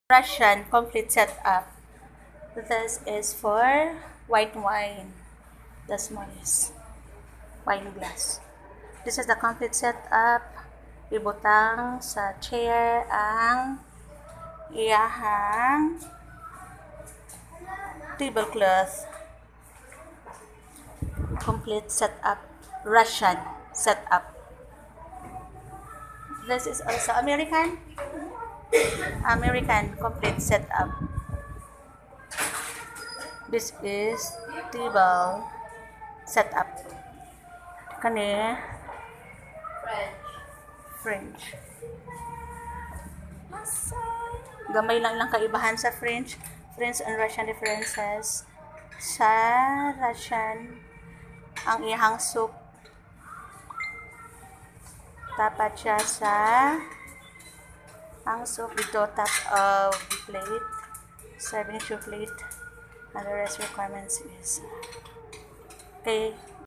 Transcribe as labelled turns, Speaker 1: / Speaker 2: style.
Speaker 1: Russian complete setup. This is for white wine, the smallest wine glass. This is the complete setup. Ibutang sa chair ang iyahang tablecloth. Complete setup. Russian setup. This is also American complete setup. This is table setup. Kani French. Gamay lang kaibahan sa French and Russian differences. Sa Russian, ang iyang soup tapat siya sa ang soup dito top of the plate, serving to plate, and the rest requirements is okay.